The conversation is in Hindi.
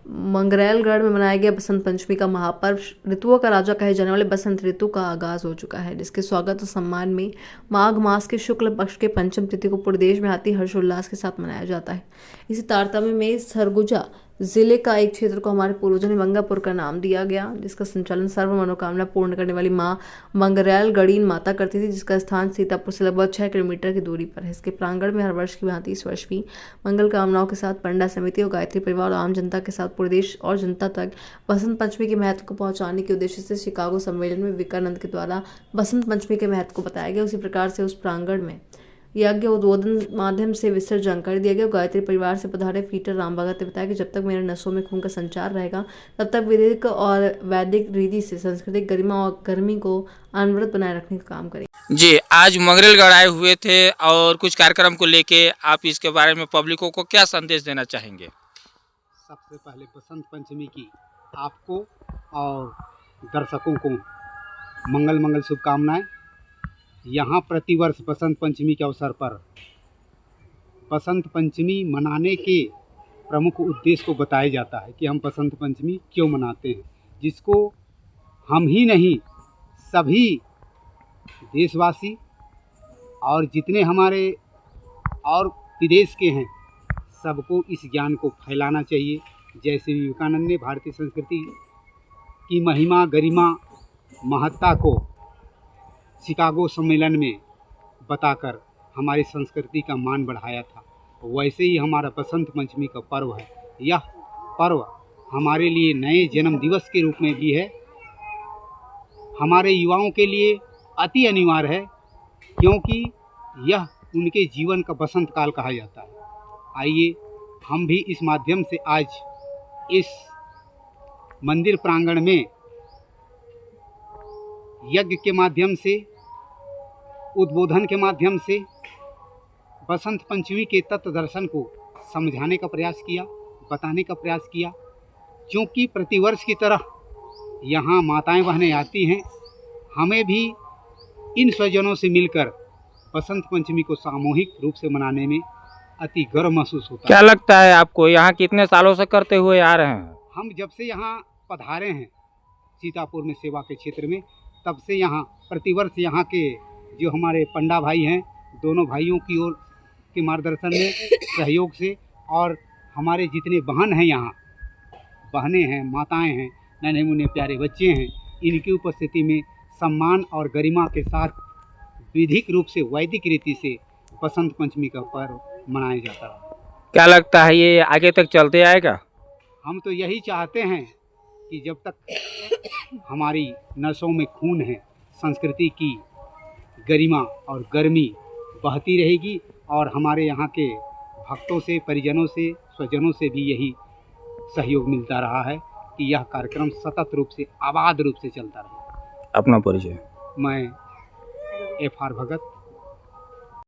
मंगरैलगढ़ में मनाया गया बसंत पंचमी का महापर्व ऋतुओं का राजा कहे जाने वाले बसंत ऋतु का आगाज हो चुका है, जिसके स्वागत और सम्मान में माघ मास के शुक्ल पक्ष के पंचम तिथि को पूरे देश में अति हर्षोल्लास के साथ मनाया जाता है। इसी तारतम्य में सरगुजा जिले का एक क्षेत्र को हमारे पूर्वजों ने मंगापुर का नाम दिया गया, जिसका संचालन सर्व मनोकामना पूर्ण करने वाली मां मंगरैलगढ़ीन माता करती थी, जिसका स्थान सीतापुर से लगभग 6 किलोमीटर की दूरी पर है। इसके प्रांगण में हर वर्ष की भांति इस वर्ष भी मंगल कामनाओं के साथ पंडा समिति और गायत्री परिवार और आम जनता के साथ पूरे देश और जनता तक बसंत पंचमी के महत्व को पहुंचाने के उद्देश्य से शिकागो सम्मेलन में विवेकानंद के द्वारा बसंत पंचमी के महत्व को बताया गया। उसी प्रकार से उस प्रांगण में यज्ञ उद्बोधन माध्यम से विस्तृत जानकारी दिया गया। गायत्री परिवार से पधारे फीटर राम भगत ने बताया कि जब तक मेरे नसों में खून का संचार रहेगा तब तक वैदिक और वैदिक रीति से सांस्कृतिक गरिमा और गर्मी को अनवरत बनाए रखने का काम करेंगे। जी, आज मंगरैलगढ़ आए हुए थे और कुछ कार्यक्रम को लेके आप इसके बारे में पब्लिकों को क्या संदेश देना चाहेंगे? सबसे पहले बसंत पंचमी की आपको और दर्शकों को मंगल शुभकामनाएं। यहाँ प्रतिवर्ष बसंत पंचमी के अवसर पर बसंत पंचमी मनाने के प्रमुख उद्देश्य को बताया जाता है कि हम बसंत पंचमी क्यों मनाते हैं, जिसको हम ही नहीं सभी देशवासी और जितने हमारे और विदेश के हैं सबको इस ज्ञान को फैलाना चाहिए। जैसे विवेकानंद ने भारतीय संस्कृति की महिमा गरिमा महत्ता को शिकागो सम्मेलन में बताकर हमारी संस्कृति का मान बढ़ाया था, वैसे ही हमारा बसंत पंचमी का पर्व है। यह पर्व हमारे लिए नए जन्म दिवस के रूप में भी है, हमारे युवाओं के लिए अति अनिवार्य है, क्योंकि यह उनके जीवन का बसंत काल कहा जाता है। आइए हम भी इस माध्यम से आज इस मंदिर प्रांगण में यज्ञ के माध्यम से उद्बोधन के माध्यम से बसंत पंचमी के तत्व दर्शन को समझाने का प्रयास किया, बताने का प्रयास किया। क्योंकि प्रतिवर्ष की तरह यहाँ माताएं बहनें आती हैं, हमें भी इन स्वजनों से मिलकर बसंत पंचमी को सामूहिक रूप से मनाने में अति गर्व महसूस होता है। क्या लगता है आपको, यहाँ कितने सालों से करते हुए आ रहे हैं? हम जब से यहाँ पधारे हैं सीतापुर में सेवा के क्षेत्र में, तब से यहाँ प्रतिवर्ष यहाँ के जो हमारे पंडा भाई हैं, दोनों भाइयों की ओर के मार्गदर्शन में सहयोग से, और हमारे जितने बहन हैं यहाँ बहनें हैं, माताएं हैं, नन्हे मुन्ने प्यारे बच्चे हैं, इनकी उपस्थिति में सम्मान और गरिमा के साथ विधिक रूप से वैदिक रीति से बसंत पंचमी का पर्व मनाया जाता है। क्या लगता है ये आगे तक चलते आएगा? हम तो यही चाहते हैं कि जब तक हमारी नसों में खून है, संस्कृति की गरिमा और गर्मी बहती रहेगी, और हमारे यहाँ के भक्तों से, परिजनों से, स्वजनों से भी यही सहयोग मिलता रहा है कि यह कार्यक्रम सतत रूप से आबाद रूप से चलता रहे। अपना परिचय। मैं FR भगत,